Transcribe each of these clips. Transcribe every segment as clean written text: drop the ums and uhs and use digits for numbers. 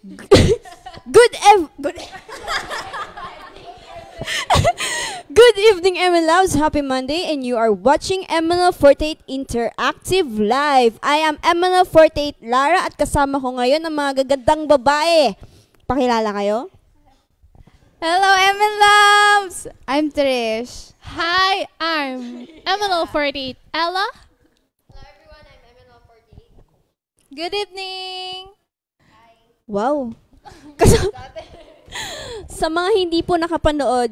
Good Good evening, ML Loves. Happy Monday, and you are watching ML48 Interactive Live. I am ML48 Lara at kasama ko ngayon ang mga gagandang babae. Pakilala kayo? Hello, ML Loves! I'm Trish. Hi, I'm ML48 Ella. Hello everyone, I'm MNL48. Good evening! Wow. Sa mga hindi po nakapanood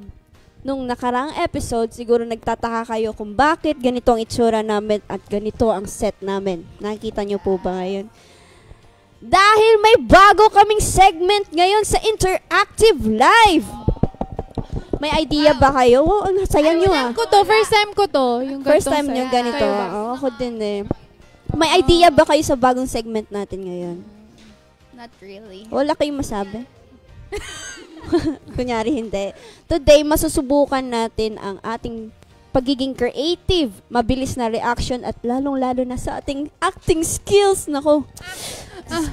nung nakaraang episode, siguro nagtataka kayo kung bakit ganito ang itsura namin at ganito ang set namin. Nakikita nyo po ba ngayon? Dahil may bago kaming segment ngayon sa Interactive Live. May idea ba kayo? Wow, ang saya nyo ah. First time ko to. Yung First time nyo ganito. Oo, ako din eh. May idea ba kayo sa bagong segment natin ngayon? Not really. Wala kayong masabi? Kunyari hindi. Today, masusubukan natin ang ating pagiging creative, mabilis na reaction, at lalong-lalo na sa ating acting skills. Nako,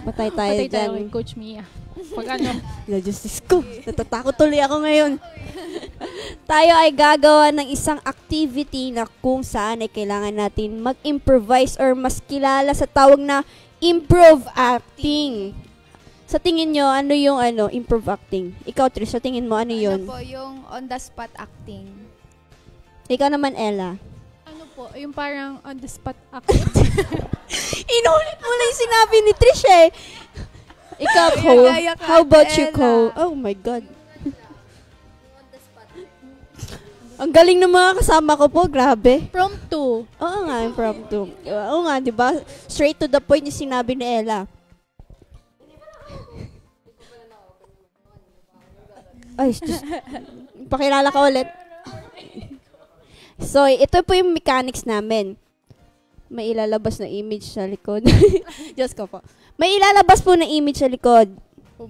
patay tayo Patay dyan. tayo kay Coach Mia. Pag ano. Justice ko. Natatakot tuloy ako ngayon. Tayo ay gagawa ng isang activity na kung saan ay kailangan natin mag-improvise or mas kilala sa tawag na improv acting. Sa tingin nyo, ano yung improv acting? Ikaw, Trish, sa tingin mo, ano yun? Ano po, yung on-the-spot acting. Ikaw naman, Ella. Ano po, yung parang on the spot acting. Inulit mo lang yung sinabi ni Trish eh. Ikaw, Cole. How about you, Cole? Oh my God. Ang galing ng mga kasama ko po, grabe. Promptu. Oo nga, impromptu. Oo nga, di ba? Straight to the point yung sinabi ni Ella. Ay, pakilala ka ulit. So, ito po yung mechanics namin. May ilalabas na image sa likod. Diyos ko po. May ilalabas po na image sa likod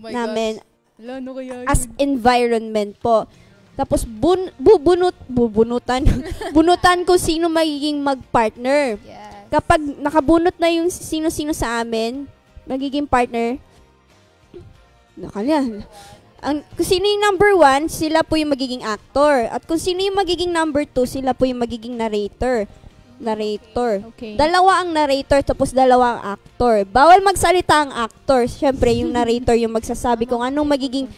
namin Lano kaya as environment po. Tapos, bunutan kung sino magiging mag-partner. Yes. Kapag nakabunot na yung sino-sino sa amin, magiging partner, kung sino yung number 1, sila po yung magiging actor. At kung sino yung magiging number 2, sila po yung magiging narrator. Okay. Dalawa ang narrator, tapos dalawa ang actor. Bawal magsalita ang actor. Siyempre, yung narrator yung magsasabi kung anong magiging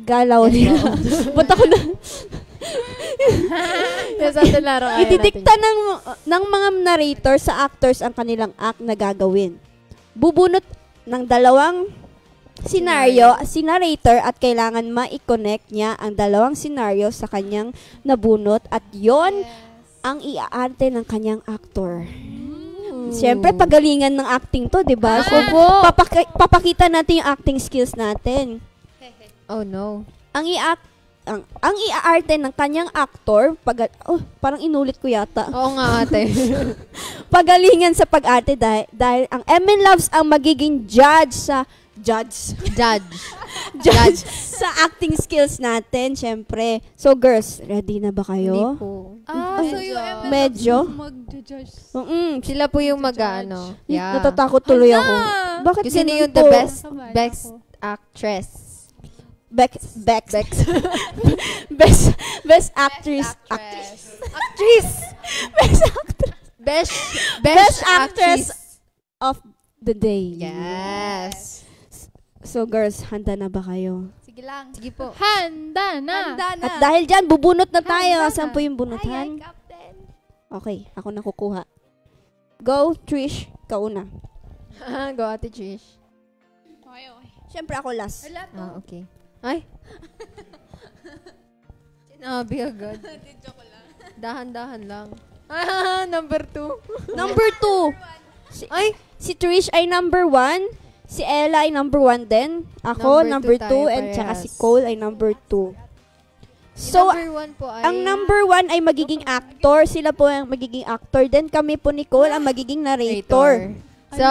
galaw nila. Ba't ako na? Ididikta ng mga narrator sa actors ang kanilang act na gagawin. Bubunot ng dalawang scenario, si narrator, at kailangan ma-connect niya ang dalawang scenario sa kanyang nabunot at yon ang iaarte ng kanyang actor. Siyempre, pagalingan ng acting to, di ba? So, papakita natin yung acting skills natin. Oh no. Ang iaarte ng kanyang actor, parang inulit ko yata. Oo nga ate. Pagalingan sa pag-arte dahil ang MN Loves ang magiging judge sa acting skills natin, syempre. So girls, ready na ba kayo? Hindi po. So yung Medyo? Mag-judge. Sila po yung mag-ano. Yeah. Natatakot tuloy ako. Bakit Kasi ganun yung the po? best actress. Best actress. Best actress of the day. Yes. So girls, handa na ba kayo? Sige lang. Sige po. Handa na. At dahil dyan, bubunot na tayo. Saan po yung Ay, bunutan? Captain. Okay, ako na kukuha. Go, Trish. Kauna. Go ate Trish. Okay. Siyempre ako last. Wala to. Okay. Ay. Sinabi agad. Joke lang. Dahan-dahan lang. Number 2. Number 2. Si Trish ay number 1. Si Ella ay number 1 din. Ako, number 2. And tsaka si Cole ay number 2. So, number 1 po ay... ang number 1 ay magiging actor. Sila po ang magiging actor. Then kami po, Nicole, ang magiging narrator. So,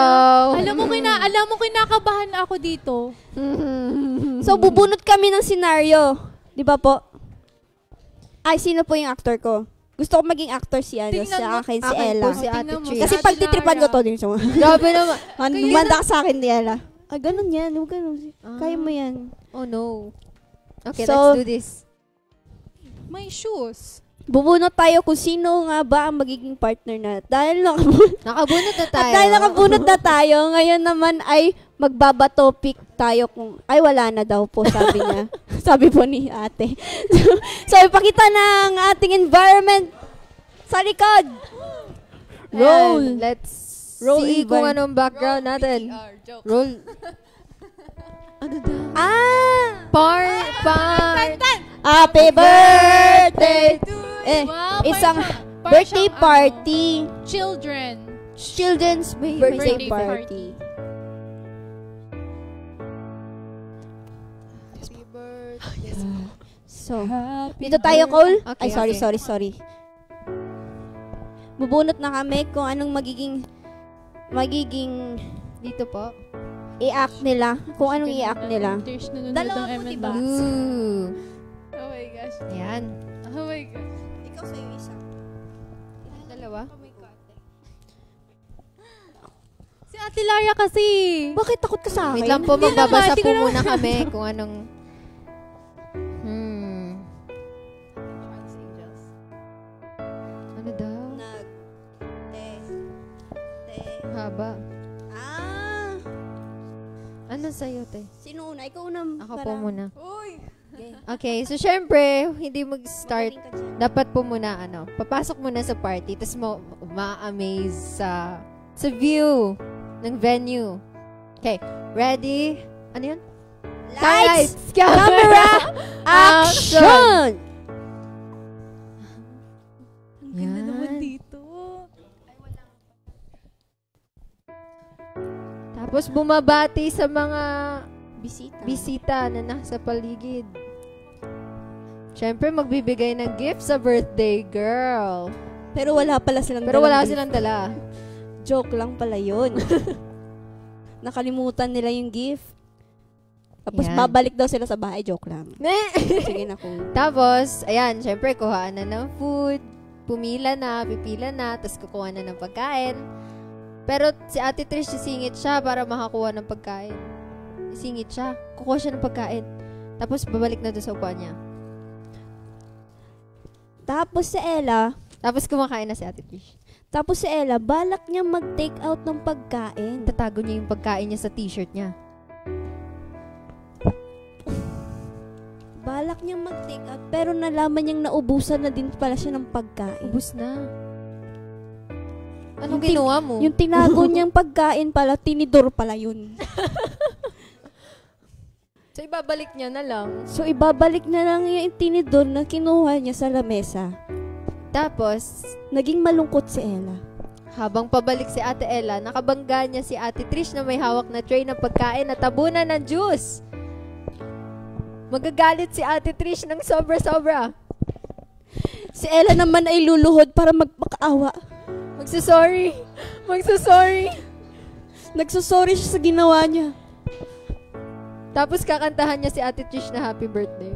Alam mo kinakabahan ako dito. So, bubunot kami ng scenario. Di ba po? Ay, sino po yung actor ko? Gusto ko maging actor si sa akin, si akin Ella. po si Ate Tingnan mo. Trish. Kasi pag titripan ko to din siya. Grabe naman. Manda ka sa akin, ni Ella. ganun yan. Huwag ganun. Kaya mo yan. Oh no. Okay, So, let's do this. My shoes. Bubunot tayo kung sino nga ba ang magiging partner na. Dahil Nakabunot na tayo. At dahil nakabunot na tayo, ngayon naman ay magbabatopic tayo kung, ay wala na daw po, sabi niya. Sabi po ni ate. So, ipakita ng ating environment sa likod. Roll. And let's Roll see Ivan. kung anong background natin. Joke. Roll. Ano daw? Part. Happy birthday to Wow, isang parang birthday siyang, party. Children. Children's May birthday birthday party. Happy birthday. So, dito tayo, Cole. Okay, Ay, okay. sorry. Bubunot na kami kung anong magiging Dito po. i-act nila. Kung anong i-act nila. There's nanonood Dalawa ng po, M&M's. diba? Ooh. Oh my gosh. Yan. Oh my gosh. Ikaw sa'yo isa. Dalawa. Oh my god. Si Ate Lara kasi. Bakit takot ka sa akin? Wait lang po, Hindi magbabasa naman, hindi po ko naman. muna kami kung anong... Ano daw? Haba. Ano sa'yo, te? Sino una? Ikaw una. Ako po muna. Uy! Okay, so syempre, hindi mag-start. Magaling ka dyan. Dapat po muna, papasok muna sa party, tapos ma-amaze sa view ng venue. Okay, ready? Ano yun? Lights! Camera! Camera! Action! Ang ganda Yan. naman dito. Tapos bumabati sa mga Bisita. bisita na nasa paligid. Syempre, magbibigay ng gift sa birthday girl. Pero wala pala silang Pero wala dalang silang dala. gift. Joke lang pala yun. Nakalimutan nila yung gift. Tapos Yan. babalik daw sila sa bahay. Joke lang. Sige na, cool. Tapos, ayan, syempre, kuhaan na ng food. Pumila na, pipila na, tapos kukuha na ng pagkain. Pero si Ate Trish, sisingit siya para makakuha ng pagkain. Sisingit siya. Kukuha siya ng pagkain. Tapos, babalik na doon sa upuan niya. Tapos si Ella, Kumakain na si Ate Trish. balak niya mag-take out ng pagkain. Tatago niya yung pagkain niya sa t-shirt niya. Balak niya mag-take out, pero nalaman niyang naubusan na din pala siya ng pagkain. Ubus na. Anong Yung ginawa mo? Yung tinago niyang pagkain pala, tinidor pala yun. So, ibabalik niya na lang. So, ibabalik na lang yung tinidor na kinuha niya sa lamesa. Tapos, Naging malungkot si Ella. habang pabalik si Ate Ella, nakabangga niya si Ate Trish na may hawak na tray ng pagkain at tabunan ng juice. Magagalit si Ate Trish ng sobra-sobra. Si Ella naman ay luluhod para magpakaawa. Magsasorry. Nagsasorry siya sa ginawa niya. Tapos kakantahan niya si Ate Trish na happy birthday.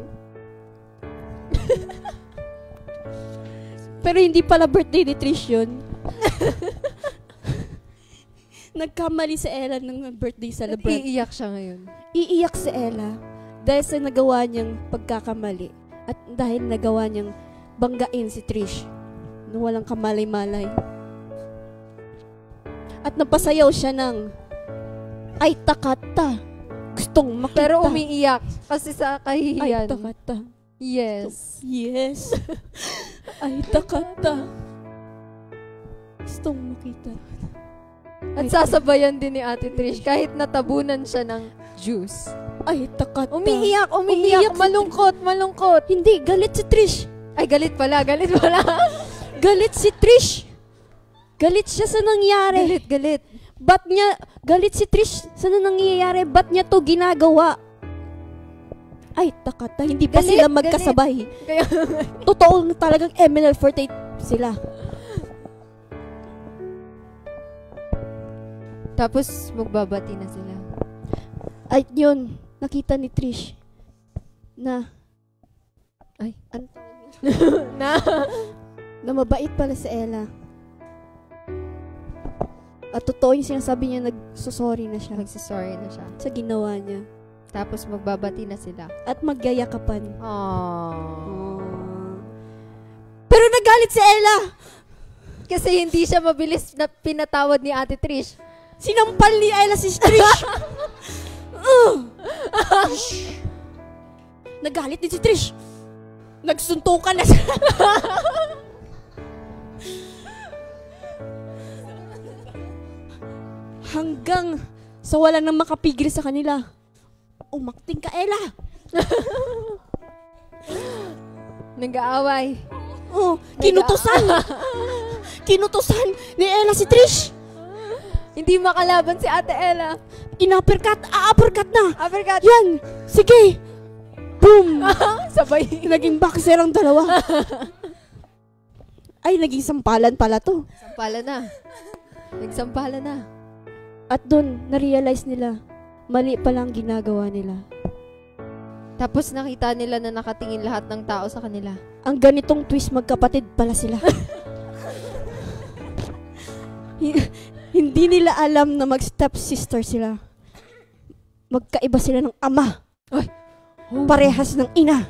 Pero hindi pala birthday ni Trish yun. Nagkamali si Ella ng birthday celebrant. Iiyak siya ngayon. Iiyak si Ella dahil sa nagawa niyang pagkakamali at dahil nagawa niyang banggain si Trish nung walang kamalay-malay. At napasayaw siya ng ay takata. Gustong makita. Pero umiiyak kasi sa ay kahihiyan. takata. Yes. Yes. Ay takata. Gustong makita. At sasabayan din ni Ate Trish kahit natabunan siya ng juice. Ay takata. Umiiyak. Umiiyak si Malungkot. Hindi, galit si Trish. Ay, galit pala. Galit si Trish. Galit siya sa nangyari. Galit. Ba't niya, galit si Trish sa nangyayari, ba't niya to ginagawa? Ay, takata, hindi pa Galit, sila magkasabay. Kaya, Totoo na talagang MNL48 sila. tapos, magbabati na sila. Ay, yun, nakita ni Trish na, Ay. an- Na? na mabait pala si Ella. At totoo yung sinasabi niya, nagsusorry na siya Magsasorry na siya. sa ginawa niya. Tapos magbabati na sila. At magyayakapan. Aww. Pero nagalit si Ella! Kasi hindi siya mabilis na pinatawad ni Ate Trish. Sinampal ni Ella si Trish! Nagalit din si Trish. Nagsuntukan na siya. Hanggang sa wala nang makapigil sa kanila. Umakting ka, Ella. Nag-aaway. Oh, kinutusan. Kinutusan ni Ella si Trish. Hindi makalaban si Ate Ella. Ina-uppercut, a-uppercut na. Uppercut. Yan, sige. Boom. Sabay. Naging boxer ang dalawa. Ay, naging sampalan pala to. Sampala na. Nagsampala na. At doon, na-realize nila, mali pala ang ginagawa nila. Tapos nakita nila na nakatingin lahat ng tao sa kanila. Ang ganitong twist, magkapatid pala sila. Hindi nila alam na mag-stepsister sila. Magkaiba sila ng ama. Ay. Parehas ng ina.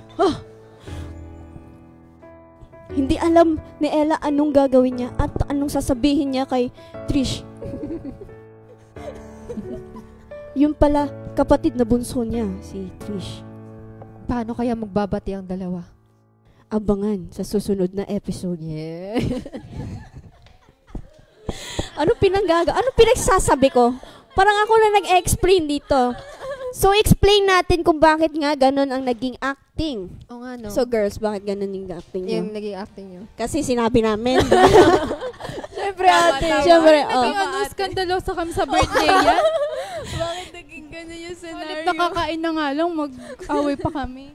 Hindi alam ni Ella anong gagawin niya at anong sasabihin niya kay Trish. Yung pala, kapatid na bunso niya, si Trish. Paano kaya magbabati ang dalawa? Abangan sa susunod na episode. Yeah. Ano pinagsasabi ko? Parang ako na nag-explain dito. So, explain natin kung bakit nga ganun ang naging acting. O nga, no? So, girls, bakit ganun yung acting nyo? yung naging acting nyo. Kasi sinabi namin. Siyempre, ate. Siyempre, Naging skandalosa kami sa birthday yan. Bakit naging gano'n yung Ulit scenario? nakakain na nga lang, mag-away pa kami.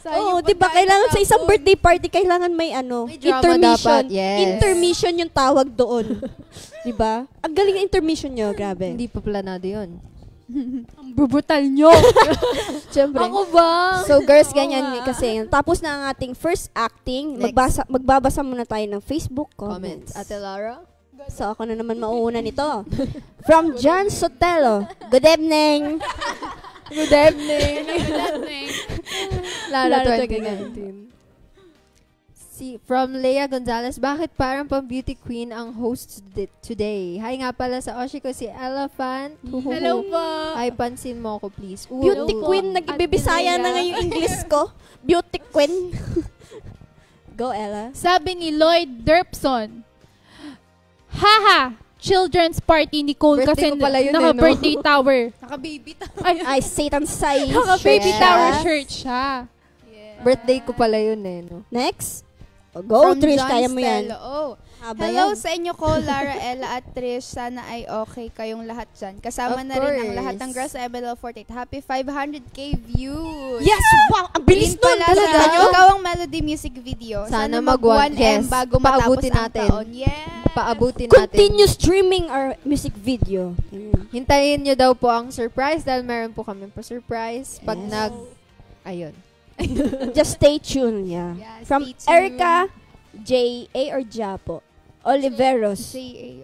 Oo, di ba? Kailangan sa isang birthday party, kailangan may May drama intermission. dapat, yes. Intermission yung tawag doon. Di ba? Ang galing ng intermission nyo, grabe. Hindi pa planado yun. Ang brutal nyo. Siyempre. Ako ba? So, girls, ganyan kasi. Tapos na ang ating first acting. Next. Magbabasa muna tayo ng Facebook comments. Ate Lara? So, ako na naman mauuna nito. From John Sotelo. Good evening. Good evening. Lara Lara 2019. From Leia Gonzalez, bakit parang pang beauty queen ang host today? Hi nga pala sa Oshi ko si Elephant. Hello po. Ay, pansin mo ako please. Beauty Hello po. queen. Nag-ibibisaya na nga yung English ko. Beauty queen. Go, Ella. Sabi ni Lloyd Derpson, haha, children's party ni Cole Birthday kasi ko pala yun, naka-birthday tower. Naka-baby ta. Ay, Satan size. Naka-baby shirt tower siya. shirt siya. Birthday ko pala yun eh, no? Next. Go, From Trish. John Kaya mo yan. Stelo. Oh. Haba Hello yan. sa inyo ko, Lara, Ella at Trish. Sana ay okay kayong lahat dyan. Kasama Of na rin ang course. lahat ng girls sa ML48. Happy 500k views! Yes! Wow! Ang bilis Yun nun! pala Talaga? sa ikaw ang melody music video. Sana mag mag 1M yes. bago matapos Paabutin ang natin. taon. Yeah! Paabutin natin. Continue streaming our music video. Hintayin nyo daw po ang surprise dahil meron po kami pa surprise pag Yes. ayun. Just stay tuned, yeah. Yeah, From stay tuned. Erica, J.A. or Japo, Oliveros. J.A.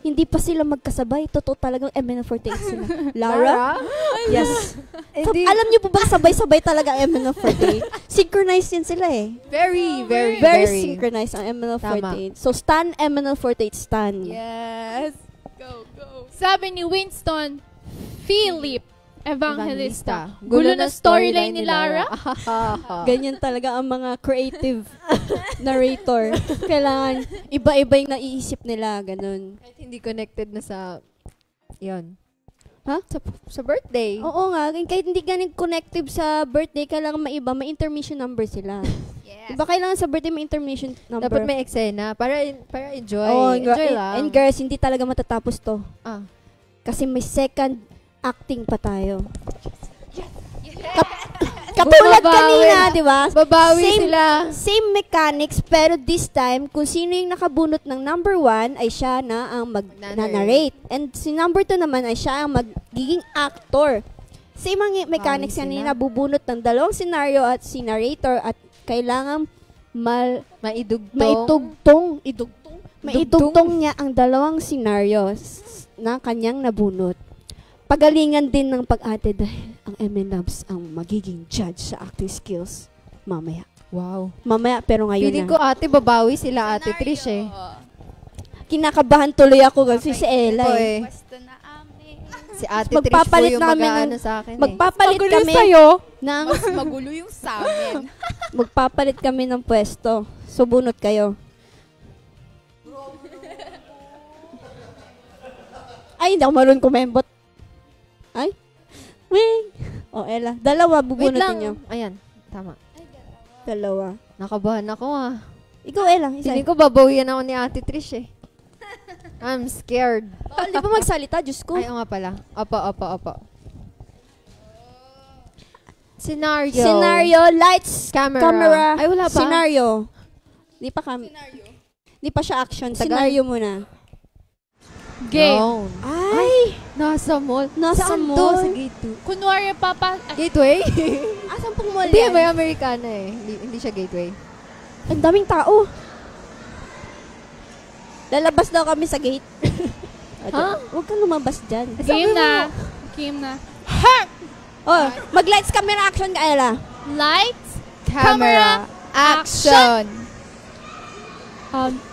Hindi pa sila magkasabay. Totoo talagang MN48 sila. Lara? Yes. Hindi. Alam niyo po ba sabay-sabay talaga ang MN48? Synchronized yan sila eh. Very, very, Very very. synchronized ang MN48. So, stan MN48 stan. Yes! Go, go! Sabi ni Winston Philip Evangelista, Gulo na storyline ni Lara. Ganyan talaga ang mga creative narrator. Kailangan iba-iba yung naiisip nila. Ganun. Kahit hindi connected na sa, yun. Ha? Sa birthday. Oo nga. Kahit hindi ganun connective sa birthday, kailangan maiba. May intermission number sila. Yes! Diba kailangan sa birthday may intermission number? Dapat may eksena para enjoy. Oo, Enjoy lang. and girls, hindi talaga matatapos to. Ah. Kasi may second acting pa tayo. Katulad Bumabawi. kanina, di ba? Babawi Same- sila. Same mechanics, pero this time, kung sino yung nakabunot ng number 1, ay siya na ang mag-narrate. And si number 2 naman ay siya ang magiging actor. Same ang mechanics Bawi kanina, sila. bubunot ng dalawang scenario at si narrator at kailangan Maidugtong. maitugtong niya ang dalawang scenarios. na kanyang nabunot. Pagalingan din ng pag-ate dahil ang M&Loves ang magiging judge sa acting skills mamaya. Wow. Mamaya, pero ngayon Feeling na. ko ate, babawi sila ate Trish eh. Kinakabahan tuloy ako kasi si Ella Ito eh. eh. Basta na amin. Si ate Trish po Magpapalit yung namin mag-aano ng- sa akin eh. Magpapalit Magulo kami sa'yo. ng Mas magulo yung sa amin. magpapalit kami ng pwesto. So bunot kayo. Ay, hindi ako marunong kumembot. Ay. Wing. O, Ella. Dalawa, Wait bubunutin lang. nyo. Ayan, tama. Dalawa. Nakabahan ako ah. Ikaw, Ella. Isa. Feeling ko babawian ako ni ate Trish eh. I'm scared. Bawal di ba magsalita? Diyos ko. Ay, oo nga pala. Opo. Scenario. Scenario, lights, Camera. Ay, wala pa. Scenario. Di pa kami. Di pa siya action. Tagal. Scenario muna. Game. Yun. Ay! Nasa mall. Nasa Saan to? mall? Sa gate 2. Kunwari, Gateway? Asan pong mall Hindi, yan? may Americana eh. Hindi siya gateway. Ang daming tao. Lalabas daw kami sa gate. Ha? Huwag kang lumabas dyan. game na. Game na. Oh, mag-lights camera action ka, Ella. Lights. Camera, action!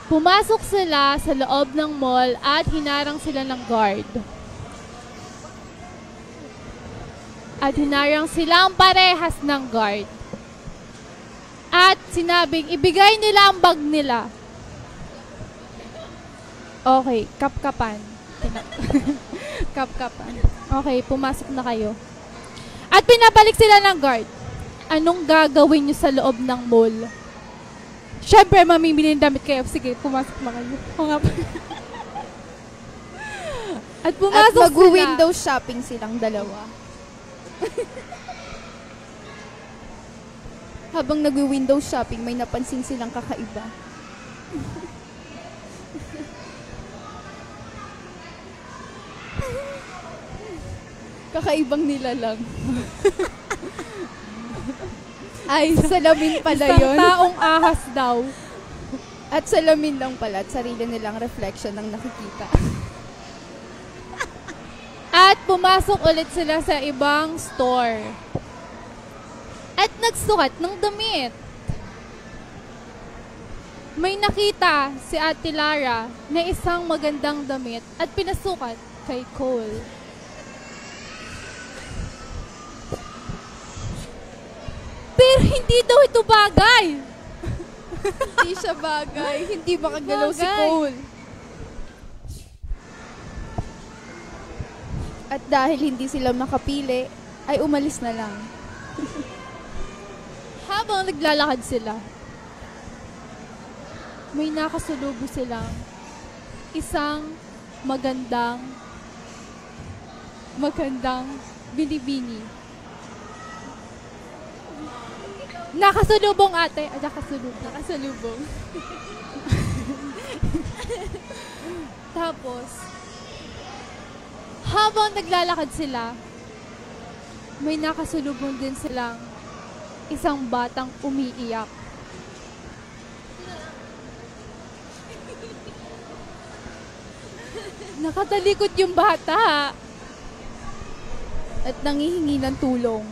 Pumasok sila sa loob ng mall at hinarang sila ng guard. At hinarang silang parehas ng guard. At sinabing, ibigay nila ang bag nila. Okay, kapkapan. Kapkapan. Okay, pumasok na kayo. At pinabalik sila ng guard. Anong gagawin nyo sa loob ng mall? Siyempre, mamimili ng damit kayo. Sige, pumasok na kayo. O nga pa. At At pumasok mag-window shopping silang dalawa. Habang nag-window shopping, may napansin silang kakaiba. Kakaibang nilalang. Ay, salamin pala Isang yun. taong ahas daw. At salamin lang pala at sarili nilang reflection ang nakikita. At pumasok ulit sila sa ibang store. At nagsukat ng damit. May nakita si Ate Lara na isang magandang damit at pinasukat kay Cole. Pero hindi daw ito bagay. Hindi siya bagay. Hindi makagalaw si Bagay. Cole. At dahil hindi sila makapili, ay umalis na lang. Habang naglalakad sila, may nakasulubo silang isang magandang binibini. Nakasulubong ate. Nakasulubong. Tapos, habang naglalakad sila, may nakasulubong din silang isang batang umiiyak. Nakatalikod yung bata. At nangihingi ng tulong.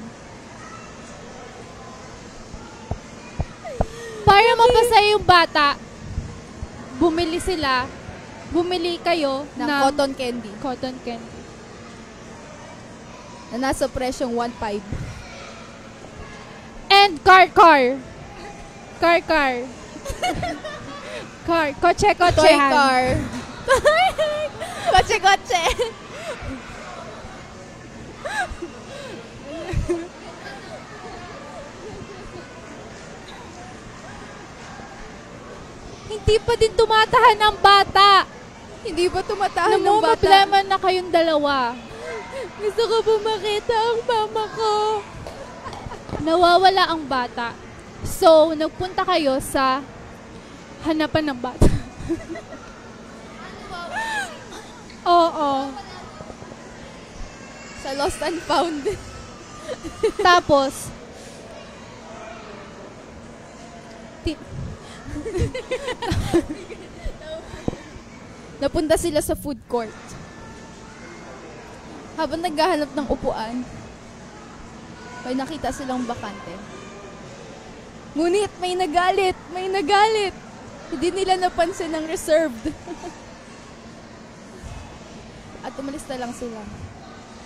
Para mapasaya yung bata, bumili kayo Ng cotton candy cotton candy. na nasa presyong 1.5. And car. Kotse. Toy car. Kotse. Hindi pa din tumatahan ang bata. Hindi ba tumatahan ng bata? Namumroblema na kayong dalawa. Gusto ko po makita ang mama ko. Nawawala ang bata. So, nagpunta kayo sa hanapan ng bata. Oo. Sa lost and found. Tapos, Napunta sila sa food court. Habang naghahanap ng upuan, may nakita silang bakante. Ngunit may nagalit. Hindi nila napansin ang reserved. At umalis na lang sila.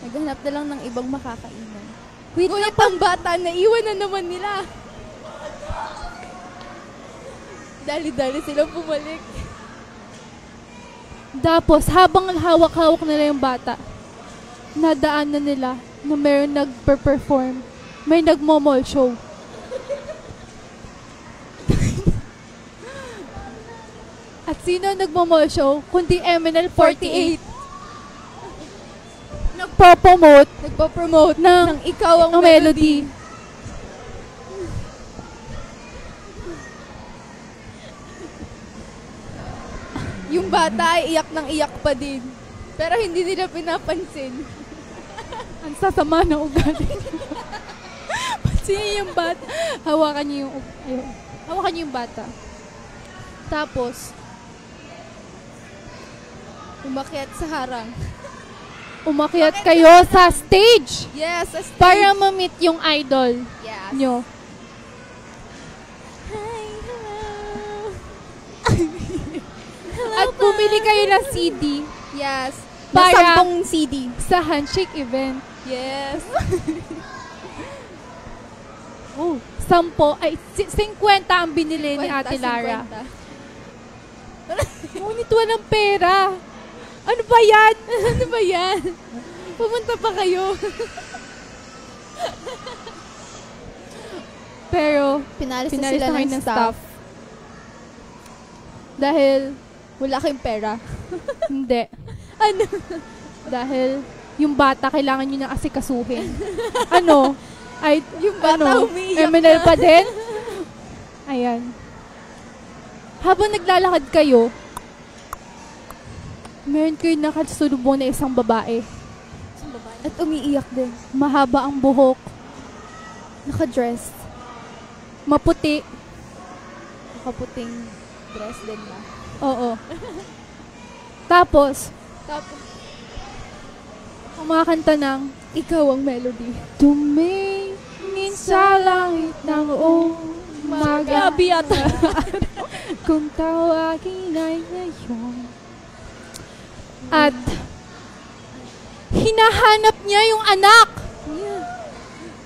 Naghanap na lang ng ibang makakainan. Ngunit ang bata, naiwan na naman nila. Dali-dali silang bumalik. Tapos, habang hawak-hawak nila yung bata, nadaan na nila na mayroon nag-perform. May nagmo-mall show. At sino ang nagmo-mall show? Kundi MNL48. Nagpo-promote ng Ikaw ang melody. Yung bata ay iyak ng iyak pa din. Pero hindi nila pinapansin. Ang sasama ng ugali. Pansinin yung bata. Hawakan niyo yung bata. Tapos, Umakyat sa harang. umakyat kayo sa stage Yes, a stage. para ma-meet yung idol Yes. nyo. At bumili kayo ng CD Yes. Para- Na 10 CD. sa handshake event. Yes. 50 ang binili ni Ate Lara. 50. Ngunit walang pera. Ano ba yan? Ano ba yan? Pumunta pa kayo. Pero, Pinalis na pinalis sila na kayo ng ng staff. staff. Dahil, Wala kayong pera. hindi. Ano? Dahil, yung bata kailangan nyo nang asikasuhin. Ano? Ay, Yung bata umiiyak MNL na. pa din? Ayan. Habang naglalakad kayo, meron kayo nakasulubong na isang babae. At umiiyak din. Mahaba ang buhok, Naka-dress. maputi. Nakaputing dress din na. Oo. Tapos, Tapos, kumakanta ng ikaw ang melody. tumingin sa langit ng umaga. Gabi ata. Kung tawagin ay ngayon. At hinahanap niya yung anak.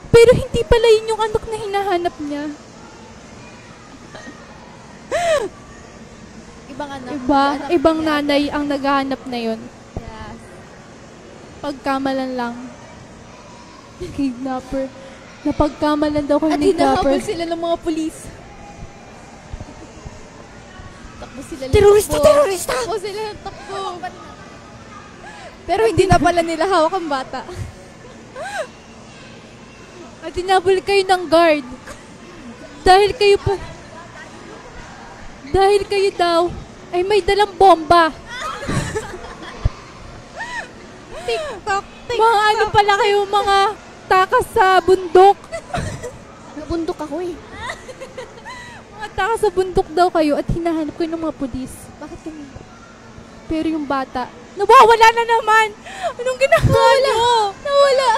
Pero hindi pala yun yung anak na hinahanap niya. Ibang anak. Ibang nanay ang naghahanap na yun. Yes. Pagkamalan lang. Kidnapper. Napagkamalan daw kayo At ni Kidnapper. hinahabol sila ng mga pulis. Takbo sila. Terorista! Takbo sila ng takbo. Pero hindi na pala nila hawak ang bata. At hinabol kayo ng guard. Dahil kayo daw ay may dalang bomba. TikTok. Mga ano pala kayo, mga takas sa bundok. Nabundok ako eh. Mga takas sa bundok daw kayo at hinahanap kayo ng mga pulis. Bakit kami? Pero yung bata, nawawala na naman. Anong ginagawa niyo? Nawala.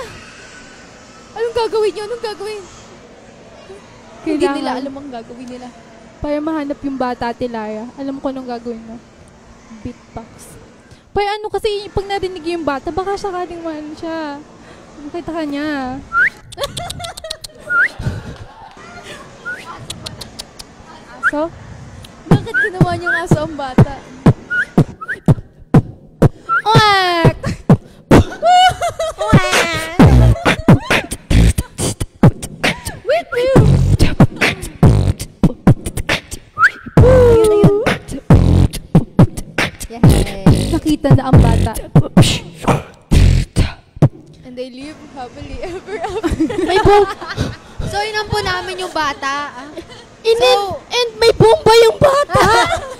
Anong gagawin nyo? Anong gagawin? Hindi nila alam ang gagawin nila. Para mahanap yung bata, Lara. Alam ko anong gagawin mo. Beatbox. Para ano kasi, pag narinig yung bata, baka sakaling man siya. Makita ka niya. Aso? Bakit ginawa niyong aso ang bata? Quack! Yay. Nakita na ang bata. And they live happily ever after. May bomba. So, inan po namin yung bata. And may bomba yung bata.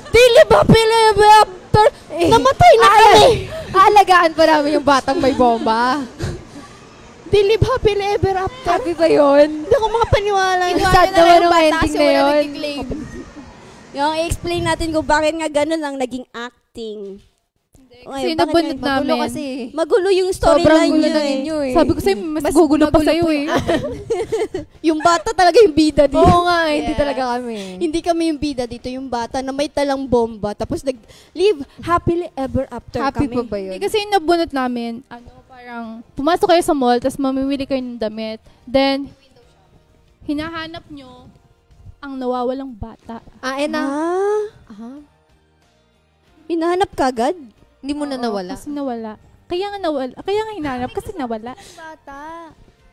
Dili ba after? Namatay na kami. Aalagaan pa namin yung batang may bomba. Dili ba ever after? Happy ba yun? Hindi ako makapaniwala. Sad naman ang ending na yun. Yung i-explain natin kung bakit nga ganun ang naging acting. Hindi, Ngayon, Sino bakit bunot ngayon? Magulo namin? kasi. Magulo yung Sobrang storyline gulo niyo na eh. ninyo eh. Sabi ko sa'yo, mas gugulo pa sa'yo eh. Yung bata talaga yung bida dito. Oo nga, hindi Yeah. talaga kami. Hindi kami yung bida dito, yung bata na may talang bomba. Tapos nag-live happily ever after Happy kami. pa ba yun? Hindi kasi yung nabunot namin, parang pumasok kayo sa mall, tapos mamimili kayo ng damit. Then, hinahanap nyo ang nawawalang bata. Na. Ah, Aha. hinahanap ka agad? Hindi mo na Oo, nawala. Kasi nawala. Kaya nga nawala. Kaya nga hinahanap kasi nawala. Bata.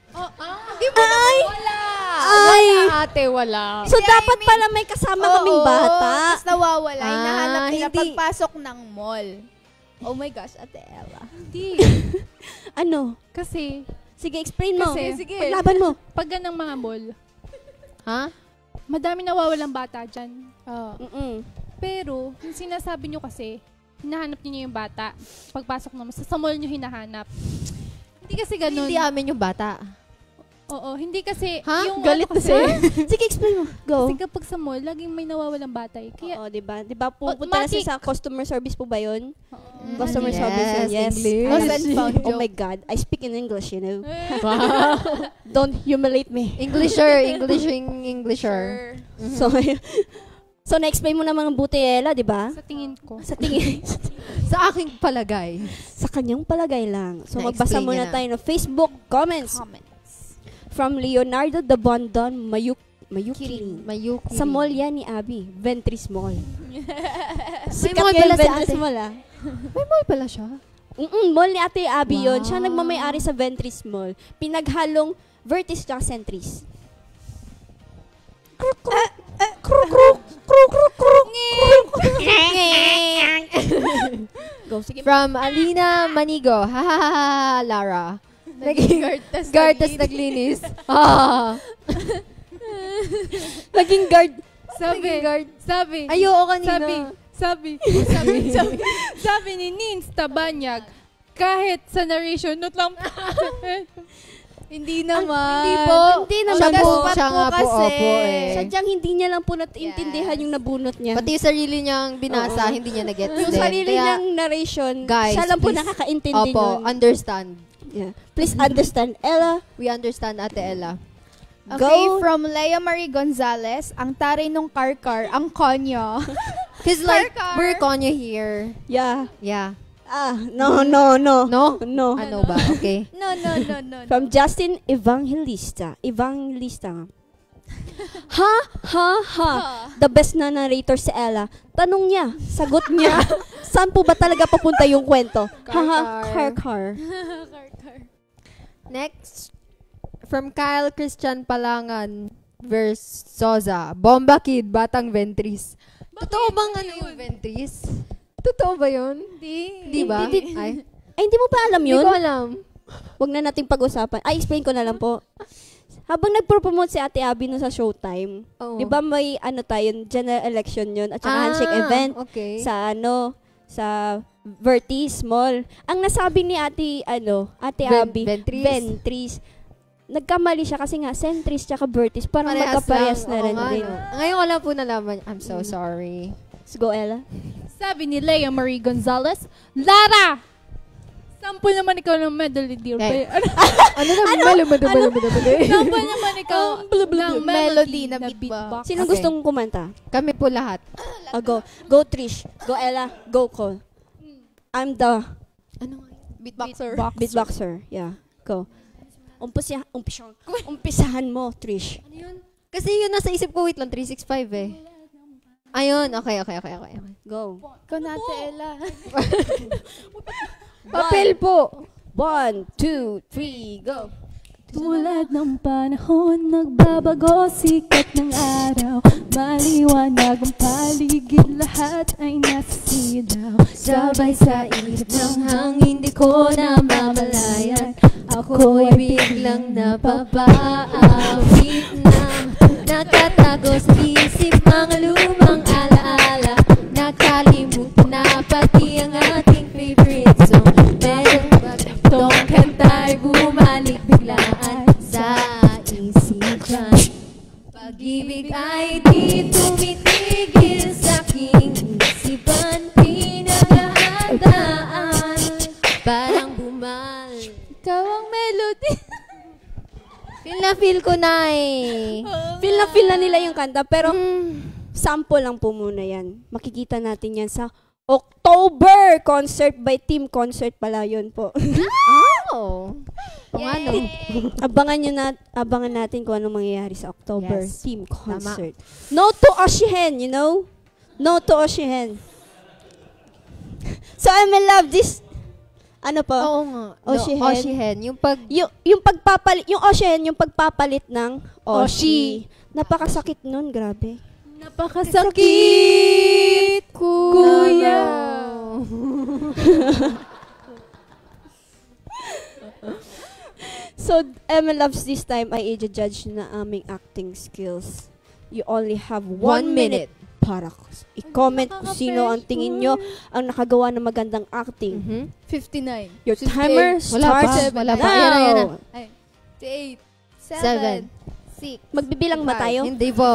Hindi mo na nawala. Ay! Wala, ate, wala. So, dapat pala may kasama kaming bata. Tapos nawawala. Ah, Hinahanap nila hindi. pagpasok ng mall. Oh my gosh, Ate Ella. Hindi. Ano? Kasi, Sige, explain mo. Kasi- Sige. Paglaban mo. pag ganang mga mall, Ha? madami nawawalang bata dyan. Mm-mm. Pero, yung sinasabi nyo kasi, hinahanap nyo yung bata. Pagpasok naman, sa mall nyo hinahanap. Hindi kasi ganun. Hindi amin yung bata. Oo, hindi kasi, Ha? yung Galit na kasi, siya. Sige, explain mo. Go. kasi kapag sa mall, laging may nawawalang bata eh. Kaya, Oo, diba? Diba pupunta na Automatic. siya sa customer service po ba yun? Mm. Customer Yes, service yun, yes. English. Lost and found Oh joke. my God, I speak in English, you know. Wow. Don't humiliate me. Englisher. So, so na-explain mo naman ang buti, Ella, di ba? sa tingin ko. Sa tingin, Sa aking palagay. sa kanyang palagay lang. So, Na-explain magbasa muna niya na. tayo ng Facebook comments from Leonardo de Bondon Mayukiling. Mayuki. Sa mall yan ni Abby, Ventris Mall. May Sikat mall yan, pala si Ventris ate. Mall, ah. May mall pala siya. Mall ni Ate Abby yun. Siya Wow. nagmamayari sa Ventris Mall. Pinaghalong Vertis at Centris. Go, sige. From Alina Manigo. Ha ha ha ha, Lara. Naging Gartas naglinis. Ah. Naging guard. Sabi, Ayoko kanina. sabi ni Nins Tabanyag, kahit sa narration, not lang, Hindi naman. Hindi po. Hindi naman Siya po, po. siya nga po, kasi. opo eh. Sadyang hindi niya lang po naintindihan Yes. yung nabunot niya. Pati yung sarili niyang binasa, Oo. hindi niya na-get Yung din. sarili Kaya, niyang narration, guys, siya lang po please. nakakaintindi Opo, nun. understand. Yeah. Please understand. Ella, We understand, Ate Ella. Okay, go. from Leia Marie Gonzalez, ang taray nung karkar, ang konyo. Cause like, Karkar. we're Konya here. Yeah. Yeah. No. No? No. Ano ba? Okay. No. From Justin Evangelista. Ha? The best na narrator si Ella. Tanong niya, sagot niya. Saan po ba talaga papunta yung kwento? Karkar. Next, from Kyle Christian Palangan versus Soza. Bomba Kid, Batang Ventris. Totoo bang ano yung Ventris? Totoo ba yun? Hindi ba? Ay, Ay, hindi mo pa alam hindi yun? ko alam. Huwag na nating pag-usapan. Ay, explain ko na lang po. Habang nagpo-promote si Ate Abby no sa Showtime, Oo. di ba may ano tayo, general election yun, at saka handshake event Okay. sa Vertis Mall. Ang nasabi ni Ate Abby, Ventris. Ventris. Nagkamali siya kasi nga Centris tsaka Vertis parang Parehas magkaparehas lang. na Oo rin nga, din. no. Ngayon wala po nalaman. I'm so sorry. Let's go, Ella. sabi ni Leia Marie Gonzalez, Lara! Sample naman ikaw ng medley deal. Eh. Ano Ano? Sample naman ikaw ng melody na beatbox. Sino Okay. gustong kumanta? Kami po lahat. Go. Go, Trish. Go, Ella. Go, Cole. I'm the Ano nga? Beatboxer. beatboxer. Yeah. Go. Umpisahan mo, Trish. Ano yun? Kasi yun nasa isip ko, wait lang, 365 eh. Ayun, okay. Go. Ikaw na, Ate Ella. Papel po. 1, 2, 3, go. Tulad ng panahon, nagbabago sikat ng araw. Maliwanag ang paligid, lahat ay nasa silaw. Sabay sa isip ng hangin, di ko na mamalayan. Ako'y biglang napapaawit na nakatago sa isip mga lumang alaala. Nakalimutan na pati ang ating favorite song. Pero itong kanta'y bumalik biglaan sa isipan. Pag-ibig ay di tumitigil sa aking isipan. Pinaghahandaan Feel ko na eh. Feel na nila yung kanta. Pero, sample lang po muna yan. Makikita natin yan sa October concert by Team Concert pala yun po. Oh. Kung ano. Abangan natin kung anong mangyayari sa October Yes. Team Concert. No to Oshihen, you know? No to Oshihen. So, I may love this. Ano po? Oo nga. Oshihen. Oshihen. Yung pagpapalit, yung Oshihen, yung pagpapalit ng Oshi. Napakasakit nun, grabe. Napakasakit, kuya. So, Emma Loves This Time ay i-judge na aming acting skills. You only have 1 minute para i-comment kung sino ang tingin nyo ang nakagawa ng magandang acting. 59. Your timer starts Wala pa. now. Ayan na. 8, 7. 6, Magbibilang ba tayo? Hindi po.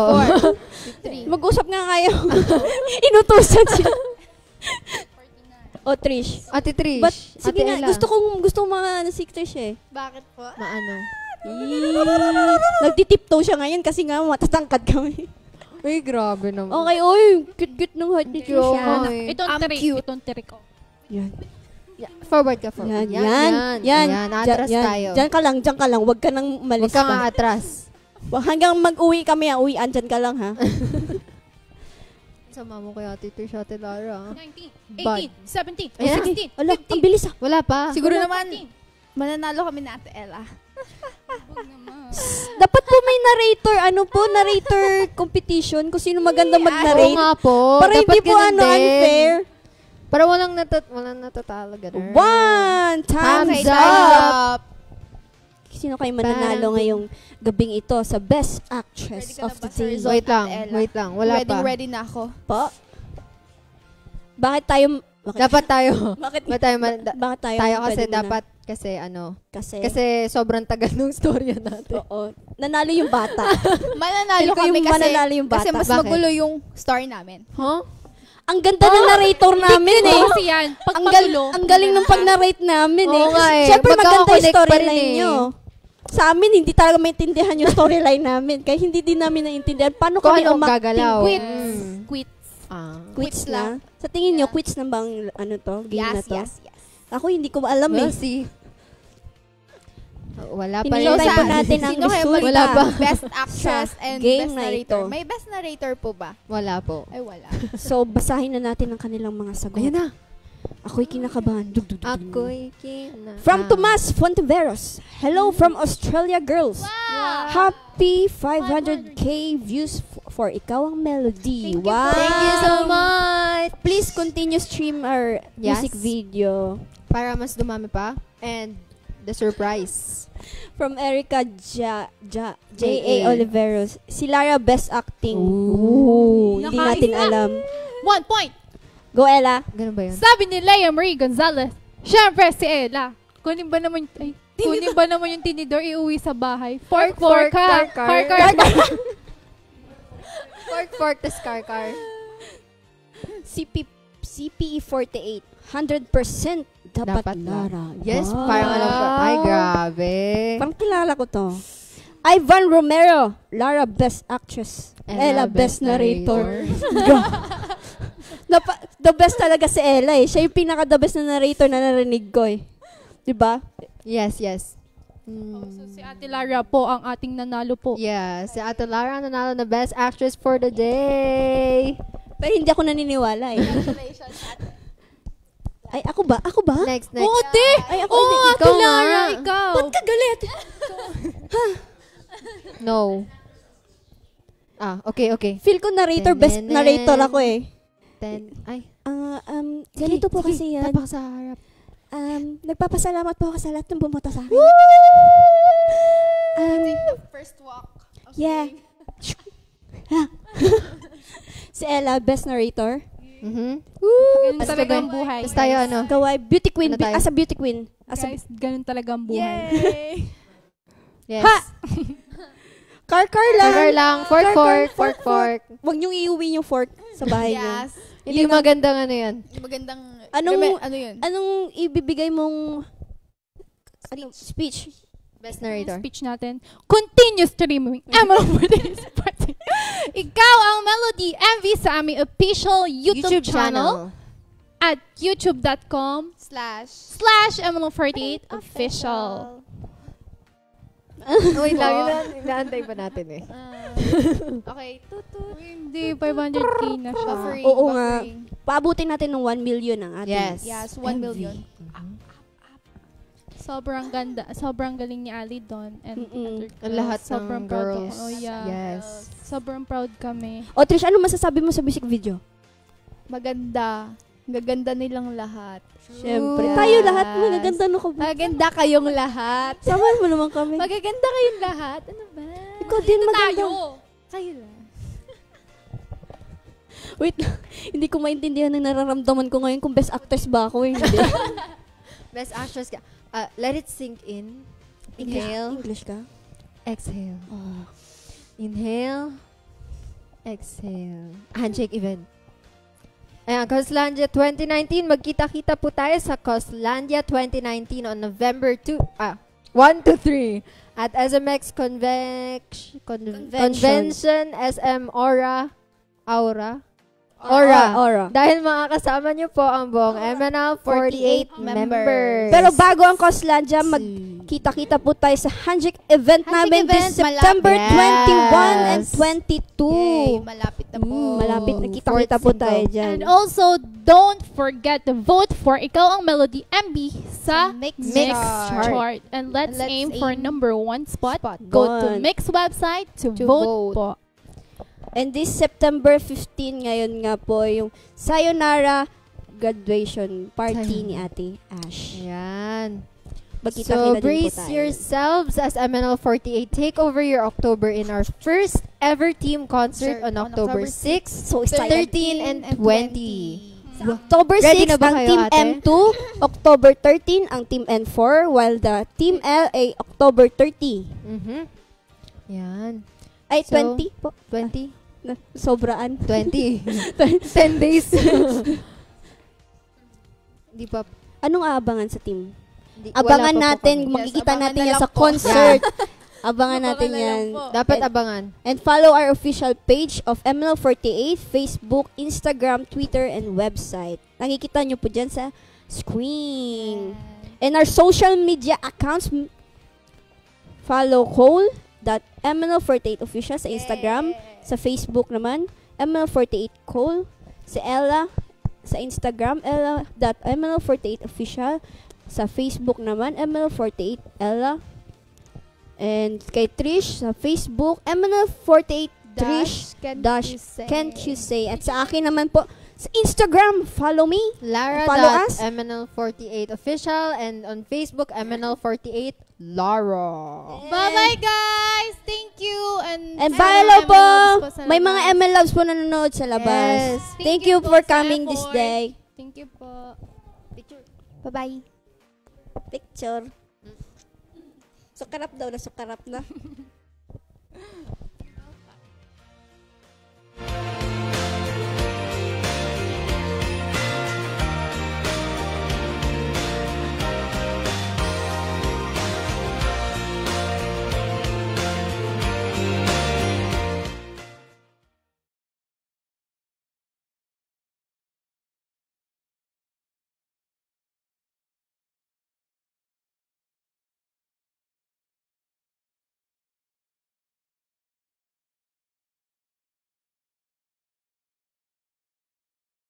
3, Mag-usap nga kayo. Inutusan siya. O, Trish. Ate Trish. But, sige Ate nga, Ella. gusto kong mga si Trish eh. Bakit po? Maano? Nagtitiptoe siya ngayon kasi nga matatangkad kami. Uy, grabe naman. Okay, oy, cute-cute ng heart ni Trish. Ay. Itong I'm trick. cute. Itong trick ko. Yan. Forward ka, forward. Yan. Atras tayo. Diyan ka lang. Huwag ka nang umalis Huwag ka nga pa. atras. Hanggang mag-uwi kami, uwian dyan ka lang, ha? Sama mo kay Ate Trish, Ate Lara. 19, Bad. 18, 17, Ayan. 16, Ala, ang bilis, ah. Wala pa. Siguro naman, mananalo kami na Ate Ella. Dapat po may narrator competition kung sino maganda Oo mag-narrate. nga po. Para Dapat hindi po ganun din. unfair. Para walang natatalo. Ganun. Time's Time's up! up. Sino kayo mananalo ngayong gabing ito sa Best Actress Ready ka of na the ba sa Day? result? Wait lang. Wala pa. Ready na ako. Po? Bakit tayo... Dapat tayo. Bakit Bakit tayo? tayo kasi pwede muna? dapat kasi sobrang tagal ng storya natin. Oo. Nanalo yung bata. Mananalo Feel ko kami yung kasi, mananalo yung bata. kasi mas Bakit? magulo yung story namin. Huh? Ang ganda ng narrator namin eh. Kasi yan, pag Ang, magulo. ang galing ng pag-narrate namin eh. Oo nga eh. Siyempre maganda yung Magkakakonect pa rin storyline eh. nyo. Sa amin, hindi talaga maintindihan yung storyline namin. Kaya hindi din namin naintindihan. Paano Kung kami anong umakting? gagalaw. Quits. Mm. Quits. Quits Quits na? lang. Sa tingin nyo, quits na bang game na to? Yes. Ako hindi ko alam eh. We'll see. Wala pa Hinihintay rin. po natin ang Sino kaya resulta. Wala pa. Best actress Sa and game best na narrator. ito. May best narrator po ba? Wala po. Ay, wala. So, basahin na natin ang kanilang mga sagot. Ayan na. Ako'y kinakabahan. Ako'y kina. From Tomas Fonteveros. Hello from Australia, girls. Happy 500k views for Ikaw ang Melody. Wow. Thank you so much. Please continue stream our Yes. music video. Para mas dumami pa. And the surprise. From Erica J.A. Oliveros. Si Lara, best acting. Ooh, hindi natin alam. 1 point. Go, Ella. Ganun ba yun? Sabi ni Leia Marie Gonzalez, syempre si Ella. Kunin ba naman yung tinidor iuwi sa bahay? Fork, ha? Car. Fork, tas car. CPE 48. 100% dapat Dapat Lara. Yes, Wow. parang alam ko. Ay, grabe. Parang kilala ko to. Ivan Romero. Lara, best actress. Ella, best narrator. The best talaga si Ella eh. Siya yung pinaka-the best na narrator na narinig ko eh. Diba? Yes. So, si Ate Lara po ang ating nanalo po. Yeah, si Ate Lara nanalo na Best Actress for the day. Pero hindi ako naniniwala eh. Congratulations, Ate. Ay, ako ba? Next. Oo, te! Ay, ako Oo, hindi. Ate Ikaw nga. Lara, ikaw. Ba't ka galit? No. Okay. Feel ko narrator, best narrator ako eh. Ay. Ganito po kasi yan. Tapak sa harap. Nagpapasalamat po ako sa lahat ng bumoto sa akin. The first walk. Yeah. Si Ella, best narrator. Ganun talaga ang buhay. Tapos tayo ano? Kawai, beauty queen. Ano tayo? As a beauty queen. Guys, ganun talaga ang buhay. Yay! Yes. Ha! Car lang. Cover lang. Fork. Huwag niyong iuwi yung fork sa bahay niyo. Yes. Hindi magandang ano yan. Magandang... Anong- ano yun? Anong ibibigay mong speech? Best Yung narrator. speech natin. Continue streaming ML48 Party. Ikaw ang Melody MV sa aming official YouTube channel at youtube.com/ML48 official. Wait lang, inaantay pa natin eh. Okay, tutut. Hindi, 500k na siya. Buffering, Oo nga. buffering. Paabutin natin ng 1 million ang ating. Yes. Yes, 1 million. Sobrang ganda. Sobrang galing ni Ali doon. And Mm-mm. other Ang lahat girls. Sobrang ng proud girls. ako. Oh, yeah. Yes. Sobrang proud kami. O Trish, ano masasabi mo sa music video? Maganda. Gaganda nilang lahat. Siyempre. Yes. Tayo lahat, magaganda no ka ba? Maganda kayong lahat. Samahan mo naman kami. Magaganda kayong lahat. Ano ba? Ikaw din maganda. Kayo lang. Wait, hindi ko maintindihan ang nararamdaman ko ngayon kung best actress ba ako. Hindi. Best actress ka. Let it sink in. Inhale. English ka? Exhale. Oh. Inhale. Exhale. Handshake event. Ayan, Coslandia 2019. Magkita-kita po tayo sa Coslandia 2019 on November 1 to 3 at SMX Convention SM Aura. Aura. Dahil makakasama niyo po ang buong MNL 48 members. Pero bago ang Coslandia, magkita-kita po tayo sa Handshake event namin this event, September malapit. 21 and Yes. 22. Malapit na po. Malapit, nagkita-kita po Fort tayo Cinco. dyan. And also, don't forget to vote for Ikaw ang Melody MB sa Mix Mix chart. chart. And let's aim for number 1 spot. Spot. Go to One. Mix website to To vote vote. po. And this September 15 ngayon nga po yung Sayonara graduation party ni Ate Ash. Ayan. Magkita-kita So, din po brace tayo. yourselves as MNL48. Take over your October in our first ever team concert on October 6, So excited. 13, and 20. October 6 Ready na ba ang kayo, Team ate? M2, October 13 ang Team N4, while the Team L ay October 30. Mhm. Yan. Ay, So, 20 po. 20? Sobraan. 20. 10 days. Di pa. Anong aabangan sa team? Wala Abangan pa po natin, kami. makikita abangan natin na yan lang sa po. concert. Abangan natin Abangan na yan. lang po. Dapat abangan. And follow our official page of MNL48, Facebook, Instagram, Twitter, and website. Nakikita nyo po dyan sa screen. And our social media accounts, follow Cole.MNL48 official sa Instagram. Sa Facebook naman, MNL48 Cole. Sa Ella, sa Instagram, Ella.MNL48 official. Sa Facebook naman, MNL48 Ella. And kay Trish, sa Facebook, MNL48 Trish Can't You Say. At sa akin naman po, sa Instagram, follow me. Follow us. Lara.MNL48 official and on Facebook, MNL48 Lara. Bye-bye, guys! Thank you! And sa follow mga po. ML loves po sa May mga labas. ML loves po nanonood sa labas. Yes. Thank you po for sa coming this effort. day. Thank you po. Bye-bye. Picture. Sukarap daw na, sukarap na.